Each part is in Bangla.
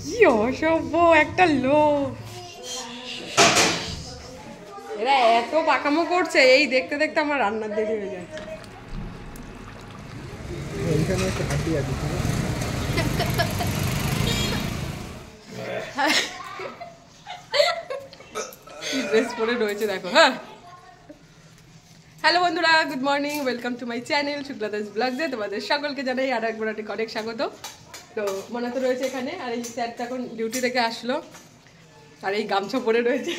কি অসভ্য একটা লোক, এরা এত পাকামো করছে, এই দেখতে দেখতে আমার রান্নার দেরি হয়ে যাচ্ছে। কি ড্রেস পরে রয়েছে দেখো। হ্যাঁ, হ্যালো বন্ধুরা, good morning, welcome to my channel Shukladas ব্লগসে তোমাদের সকলকে জানাই আর একবার অনেক স্বাগত। তো মনে তো রয়েছে এখানে, আর এই স্যারটা এখন ডিউটি থেকে আসলো, আর এই গামছা পরে রয়েছে।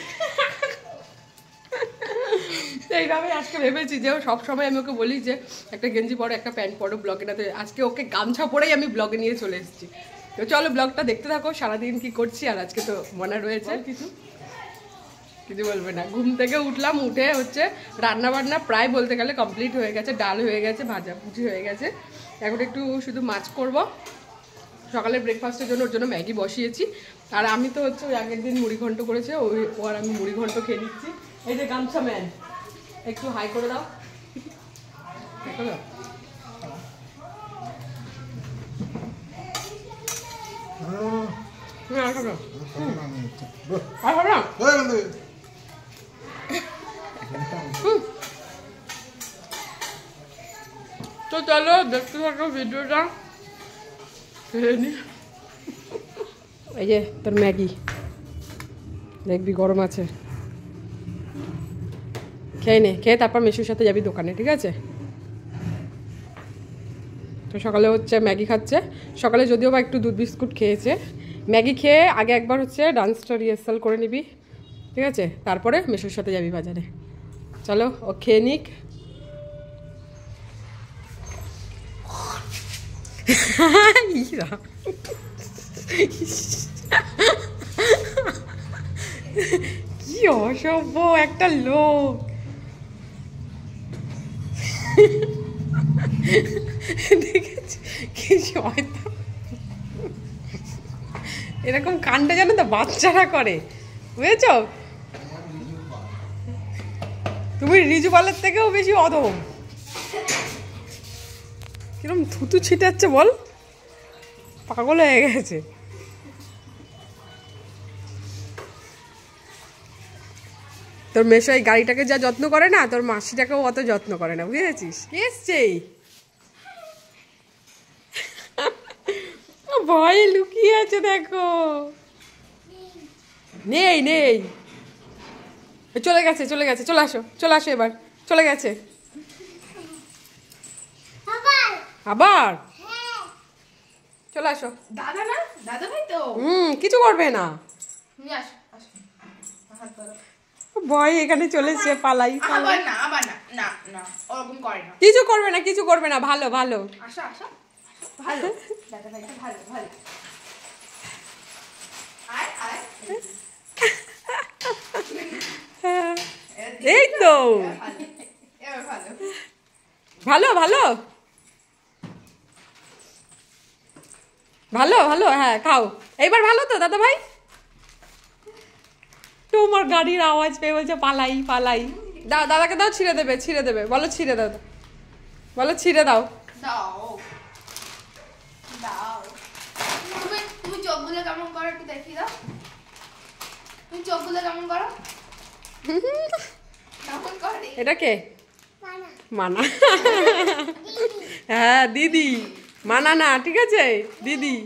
এইভাবে আজকে ভেবেছি যে সবসময় আমি ওকে বলি যে একটা গেঞ্জি পরো, একটা প্যান্ট পরো ব্লগে, না তো আজকে ওকে গামছা পরেই আমি ব্লগে নিয়ে চলে এসেছি। তো চলো ব্লগটা দেখতে থাকো, সারাদিন কি করছি। আর আজকে তো মনে রয়েছে কিছু বলবে না। ঘুম থেকে উঠলাম, উঠে হচ্ছে রান্না বান্না প্রায় বলতে গেলে কমপ্লিট হয়ে গেছে, ডাল হয়ে গেছে, ভাজাভুজি হয়ে গেছে, এখন একটু শুধু মাছ করব। সকালে ব্রেকফাস্টের জন্য ওর জন্য ম্যাগি বসিয়েছি, আর আমি তো হচ্ছে ওই আগের দিন মুড়ি ঘন্ট করেছে, ও আর আমি মুড়ি ঘন্ট খেয়ে নিচ্ছি। এই যে গামছা ম্যান, একটু হাই করে দাও, দেখো না। তো চলো দেখতে থাকো ভিডিওটা। এই যে তোর ম্যাগি, দেখবি গরম আছে, খেয়ে নে, খেয়ে তারপর মেশুর সাথে যাবি দোকানে, ঠিক আছে? তো সকালে হচ্ছে ম্যাগি খাচ্ছে, সকালে যদিও বা একটু দুধ বিস্কুট খেয়েছে। ম্যাগি খেয়ে আগে একবার হচ্ছে ডান্সটা রিহার্সাল করে নিবি, ঠিক আছে? তারপরে মেশুর সাথে যাবি বাজারে। চলো ও খেয়ে নিক। কি অসভ্য একটা লোক, দেখেছি কি শয়তান। এরকম কাণ্ড জানো তো বাচ্চারা করে, বুঝেছ? তুমি রিজু পালের থেকেও বেশি অধম। কিরম থুতু ছিটাচ্ছে বল, পাগল হয়ে গেছে। তোর মেশো এই গাড়িটাকে যা যত্ন করে না, তোর মাসিটাকেও অত যত্ন করে না, বুঝেছিস? এসছে ভয়ে লুকিয়ে আছে, দেখো। নেই নেই, চলে গেছে চলে গেছে, চলে আসো চলে আসো, এবার চলে গেছে আবার, চলে আসো। দাদা না, দাদা ভাই তো কিছু করবে না, ভয় এখানে চলেছে, পালাই পালাই। না আবার না না না, ওরকম করে না, কিছু করবে না, কিছু করবে না, ভালো ভালো। আসো আসো, ভালো দাদা ভাইটা, ভালো ভালো। আয় আয়, এই তো এবার ভালো ভালো ভালো ভালো ভালো, হ্যাঁ খাও এইবার, ভালো তো দাদা ভাই? তোমার গাড়ির আওয়াজ পেয়ে বলছে পালাই পালাই। দাও, দাদাকে দাও, ছিঁড়ে দেবে, ছিঁড়ে দেবে, বলো ছিঁড়ে দাও, বলো ছিঁড়ে দাও। দাও দাও, তুমি চোখগুলো কেমন করো একটু দেখি দাও, তুমি চোখগুলো কেমন করো, কেমন করে? এটা কে? মানা। হ্যাঁ দিদি, মানা না, ঠিক আছে দিদি।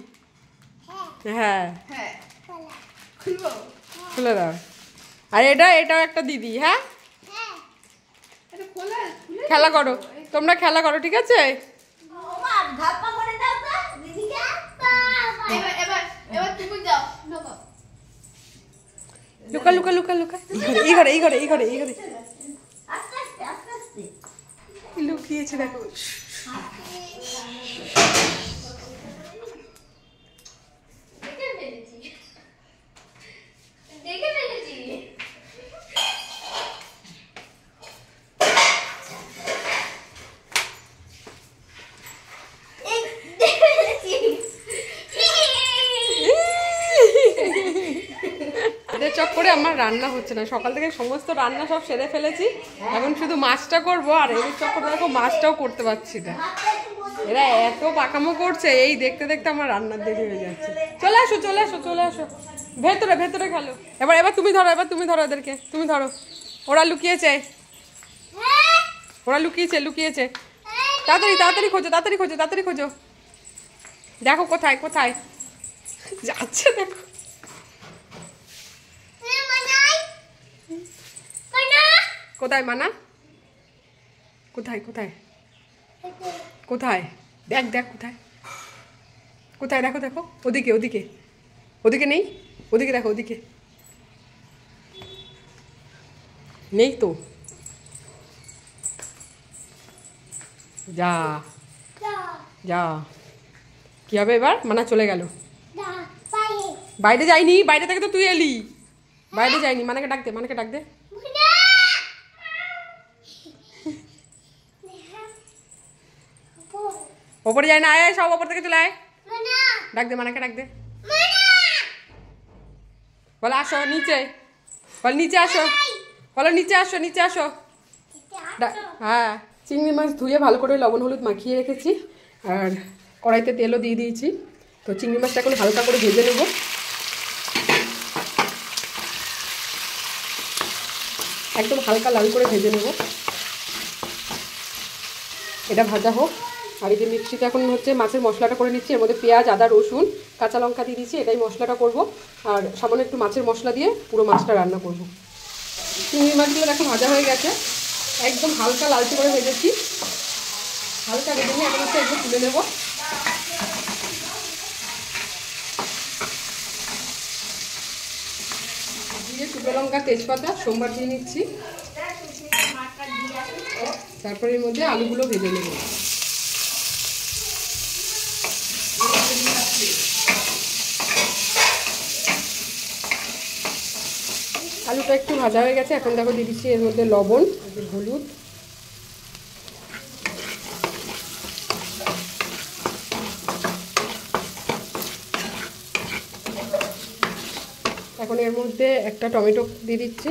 হ্যাঁ হ্যাঁ খুলবো, খুলে দাও। আর এটাও একটা দিদি। হ্যাঁ এটা খোলা, খেলা করো, তোমরা খেলা করো, ঠিক আছে? এবার এবার এবার তুমি যাও, লুকা লুকা লুকা লুকা, এই ঘরে এই ঘরে এই ঘরে এই ঘরে লুকিয়েছে, দেখো। এদের চক্করে আমার রান্না হচ্ছে না, সকাল থেকে সমস্ত রান্না সব সেরে ফেলেছি, এখন শুধু মাছটা করবো, আর এদের চক্করে দেখো মাছটাও করতে পারছি না। এরা এত পাকামো করছে, এই দেখতে দেখতে আমার রান্নার দেরি হয়ে যাচ্ছে। চলে আসো চলে আসো চলে আসো, ভেতরে ভেতরে খেলো। এবার এবার তুমি ধরো, এবার তুমি ধরো ওদেরকে, তুমি ধরো। ওরা লুকিয়েছে, ওরা লুকিয়েছে লুকিয়েছে। তাড়াতাড়ি তাড়াতাড়ি খোঁজো, তাড়াতাড়ি খোঁজো, তাড়াতাড়ি খোঁজো। দেখো কোথায় কোথায় যাচ্ছে, দেখো। কোথায় মানা, কোথায় কোথায় কোথায়? দেখ দেখ কোথায় কোথায়, দেখো দেখো, ওদিকে ওদিকে ওদিকে নেই, ওদিকে দেখো, ওদিকে নেই তো। যা যা, কি হবে এবার? মানা চলে গেল, বাইরে যায়নি, বাইরে থেকে তো তুই এলি, বাইরে যায়নি। মানাকে ডাক দে, মানাকে ডাক দে। ওপরে যায় না, আয় সব ওপর থেকে চলে আয়, ডাক দে, মানাকে ডাক দে। বলো আসো নিচে, বল নিচে আসো, বলো নিচে আসো, নিচে আসো। হ্যাঁ, চিংড়ি মাছ ধুয়ে ভালো করে লবণ হলুদ মাখিয়ে রেখেছি, আর কড়াইতে তেলও দিয়ে দিয়েছি। তো চিংড়ি মাছটা এখন হালকা করে ভেজে নেব। একদম হালকা লাল করে ভেজে নেব, এটা ভাজা হোক। আর এই যে মিক্সিতে এখন হচ্ছে মাছের মশলাটা করে নিচ্ছি, এর মধ্যে পেঁয়াজ আদা রসুন কাঁচা লঙ্কা দিয়ে দিচ্ছি, এটাই মশলাটা করব। আর সামান্য একটু মাছের মশলা দিয়ে পুরো মাছটা রান্না করব। চিংড়ি মাছগুলো দেখো ভাজা হয়ে গেছে, একদম হালকা লালচে করে ভেজেছি, হালকা ভেজে নিয়ে এখন হচ্ছে একটু তুলে নেব। দিয়ে শুকনো লঙ্কা তেজপাতা সোমবার দিয়ে নিচ্ছি, তারপরে এর মধ্যে আলুগুলো ভেজে নেব। আলুটা একটু ভাজা হয়ে গেছে, এখন দেখো দিয়ে দিচ্ছি এর মধ্যে লবণ হলুদ, এখন এর মধ্যে একটা টমেটো দিয়ে দিচ্ছি।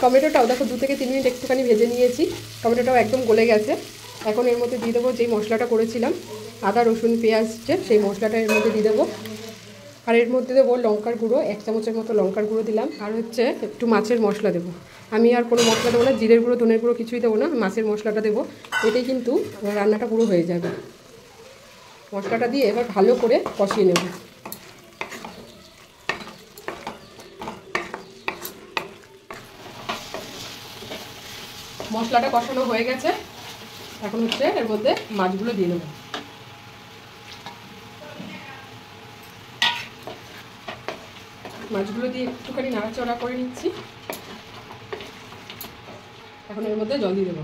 টমেটোটাও দেখো 2 থেকে 3 মিনিট একটুখানি ভেজে নিয়েছি, টমেটোটাও একদম গলে গেছে। এখন এর মধ্যে দিয়ে দেবো যেই মশলাটা করেছিলাম আদা রসুন পেঁয়াজ, সেই মশলাটা এর মধ্যে দিয়ে দেবো। আর এর মধ্যে দেবো লঙ্কার গুঁড়ো, 1 চামচের মতো লঙ্কার গুঁড়ো দিলাম। আর হচ্ছে একটু মাছের মশলা দেবো, আমি আর কোনো মশলা দেবো না, জিরের গুঁড়ো ধনের গুঁড়ো কিছুই দেবো না, মাছের মশলাটা দেবো। এটাই কিন্তু রান্নাটা পুরো হয়ে যাবে। মশলাটা দিয়ে এবার ভালো করে কষিয়ে নেব। মশলাটা কষানো হয়ে গেছে, এখন হচ্ছে এর মধ্যে মাছগুলো দিয়ে নেব। মাছগুলো দিয়ে একটুখানি নাড়াচাড়া করে নিচ্ছি। এখন এর মধ্যে জল দিয়ে দেবো।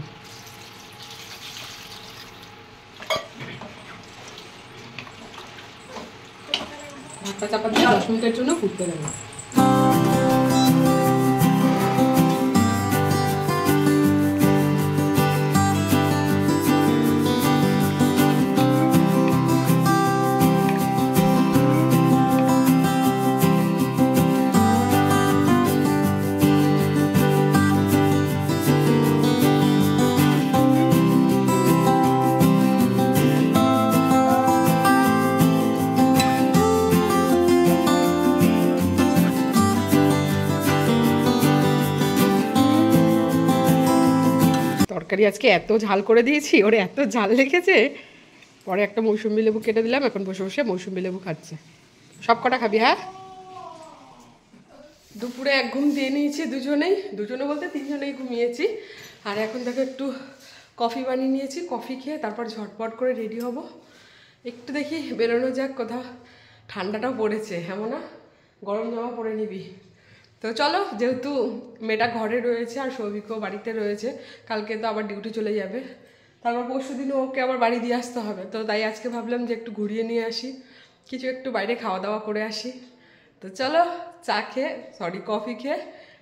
ঢাকা চাপা দিয়ে 10 মিনিটের জন্য ফুটতে দেবো। তরকারি আজকে এত ঝাল করে দিয়েছি, ওরে এত ঝাল লেগেছে, পরে একটা মৌসুম্বি লেবু কেটে দিলাম, এখন বসে বসে মৌসুম্বি লেবু খাচ্ছে। সব কটা খাবি? হ্যাঁ। দুপুরে 1 ঘুম দিয়ে নিয়েছি দুজনে বলতে 3 জনেই ঘুমিয়েছি। আর এখন দেখো একটু কফি বানিয়ে নিয়েছি, কফি খেয়ে তারপর ঝটপট করে রেডি হব। একটু দেখি বেরোনো যাক কোথাও, ঠান্ডাটাও পড়েছে, এমন না গরম জামা পরে নিবি। তো চলো, যেহেতু মেয়েটা ঘরে রয়েছে আর সৌভিকও বাড়িতে রয়েছে, কালকে তো আবার ডিউটি চলে যাবে, তারপর পরশুদিনও ওকে আবার বাড়ি দিয়ে আসতে হবে। তো তাই আজকে ভাবলাম যে একটু ঘুরিয়ে নিয়ে আসি, কিছু একটু বাইরে খাওয়া দাওয়া করে আসি। তো চলো কফি খেয়ে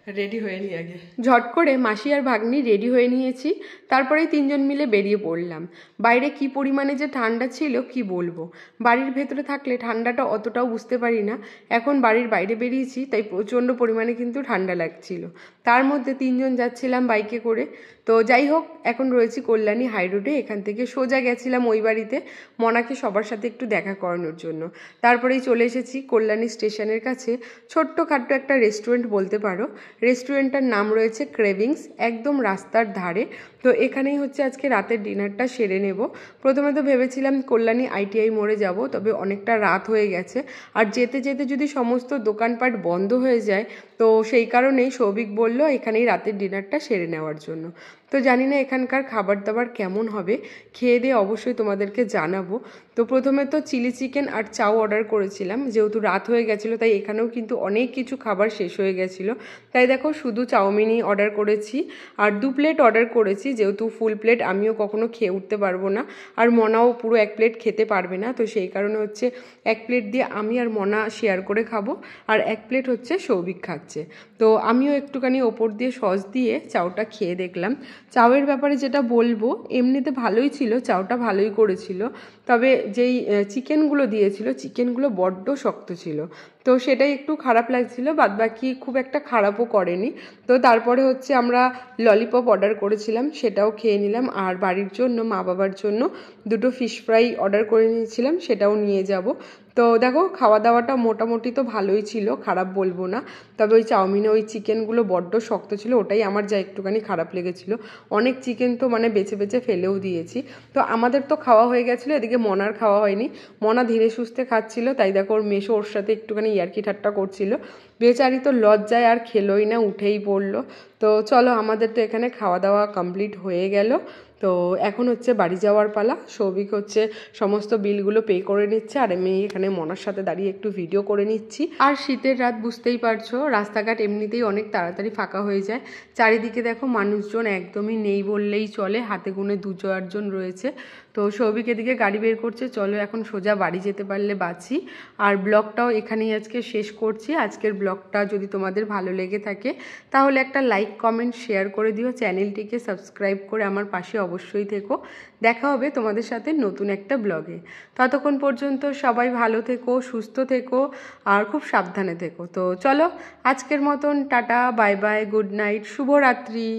রেডি হয়ে নিই আগে। ঝট করে মাসি আর ভাগ্নি রেডি হয়ে নিয়েছি, তারপরেই তিনজন মিলে বেরিয়ে পড়লাম। বাইরে কি পরিমাণে যে ঠান্ডা ছিল কি বলবো, বাড়ির ভেতরে থাকলে ঠান্ডাটা অতটাও বুঝতে পারি না, এখন বাড়ির বাইরে বেরিয়েছি তাই প্রচণ্ড পরিমাণে কিন্তু ঠান্ডা লাগছিল। তার মধ্যে তিনজন যাচ্ছিলাম বাইকে করে। তো যাই হোক, এখন রয়েছি কল্যাণী হাই রোডে, এখান থেকে সোজা গেছিলাম ওই বাড়িতে মনাকে সবার সাথে একটু দেখা করানোর জন্য। তারপরেই চলে এসেছি কল্যাণী স্টেশনের কাছে ছোট্টখাট্ট একটা রেস্টুরেন্ট বলতে পারো। রেস্টুরেন্টটার নাম রয়েছে ক্রেভিংস, একদম রাস্তার ধারে। তো এখানেই হচ্ছে আজকে রাতের ডিনারটা সেরে নেব। প্রথমে তো ভেবেছিলাম কল্যাণী ITI মোড়ে যাব, তবে অনেকটা রাত হয়ে গেছে, আর যেতে যেতে যদি সমস্ত দোকানপাট বন্ধ হয়ে যায়, তো সেই কারণেই সৌভিক বলল এখানেই রাতের ডিনারটা সেরে নেওয়ার জন্য। তো জানি না এখানকার খাবার দাবার কেমন হবে, খেয়ে দিয়ে অবশ্যই তোমাদেরকে জানাবো। তো প্রথমে তো চিলি চিকেন আর চাও অর্ডার করেছিলাম, যেহেতু রাত হয়ে গেছিলো তাই এখানেও কিন্তু অনেক কিছু খাবার শেষ হয়ে গেছিলো, তাই দেখো শুধু চাউমিনই অর্ডার করেছি। আর 2 প্লেট অর্ডার করেছি, যেহেতু ফুল প্লেট আমিও কখনো খেয়ে উঠতে পারবো না, আর মনাও পুরো 1 প্লেট খেতে পারবে না, তো সেই কারণে হচ্ছে 1 প্লেট দিয়ে আমি আর মনা শেয়ার করে খাবো, আর 1 প্লেট হচ্ছে সৌভিক খাচ্ছে। তো আমিও একটুখানি ওপর দিয়ে সস দিয়ে চাউটা খেয়ে দেখলাম। চাউয়ের ব্যাপারে যেটা বলবো, এমনিতে ভালোই ছিল, চাউটা ভালোই করেছিল, তবে যেই চিকেনগুলো দিয়েছিল চিকেনগুলো বড্ড শক্ত ছিল, তো সেটাই একটু খারাপ লাগছিল, বাদবাকি খুব একটা খারাপও করেনি। তো তারপরে হচ্ছে আমরা ললিপপ অর্ডার করেছিলাম, সেটাও খেয়ে নিলাম, আর বাড়ির জন্য মা বাবার জন্য 2টো ফিশ ফ্রাই অর্ডার করে নিয়েছিলাম, সেটাও নিয়ে যাব। তো দেখো খাওয়া দাওয়াটা মোটামুটি তো ভালোই ছিল, খারাপ বলবো না, তবে ওই চাউমিনে ওই চিকেনগুলো বড্ড শক্ত ছিল, ওটাই আমার যা একটুখানি খারাপ লেগেছিলো। অনেক চিকেন তো মানে বেছে বেছে ফেলেও দিয়েছি। তো আমাদের তো খাওয়া হয়ে গেছিলো, এদিকে মনার খাওয়া হয়নি, মনা ধীরে সুস্থে খাচ্ছিল, তাই দেখো ওর মেশো ওর সাথে একটুখানি ইয়ার্কি ঠাট্টা করছিল। বেচারি তো লজ্জায় আর খেলোই না, উঠেই পড়লো। তো চলো, আমাদের তো এখানে খাওয়া দাওয়া কমপ্লিট হয়ে গেল। তো এখন হচ্ছে বাড়ি যাওয়ার পালা। সৌভিক হচ্ছে সমস্ত বিলগুলো পে করে নিচ্ছে, আর আমি এখানে মনার সাথে দাঁড়িয়ে একটু ভিডিও করে নিচ্ছি। আর শীতের রাত বুঝতেই পারছো, রাস্তাঘাট এমনিতেই অনেক তাড়াতাড়ি ফাঁকা হয়ে যায়। চারিদিকে দেখো মানুষজন একদমই নেই বললেই চলে, হাতে গুনে 2-4 জন রয়েছে। তো সৌভিক এদিকে গাড়ি বের করছে, চলো এখন সোজা বাড়ি যেতে পারলে বাঁচি। আর ব্লগটাও এখানেই আজকে শেষ করছি। আজকের ব্লগটা যদি তোমাদের ভালো লেগে থাকে তাহলে একটা লাইক কমেন্ট শেয়ার করে দিও, চ্যানেলটিকে সাবস্ক্রাইব করে আমার পাশে অবশ্যই থেকো। দেখা হবে তোমাদের সাথে নতুন একটা ব্লগে। ততক্ষণ পর্যন্ত সবাই ভালো থেকো, সুস্থ থেকো, আর খুব সাবধানে থেকো। তো চলো আজকের মতন tata, bye bye, good night, শুভরাত্রি।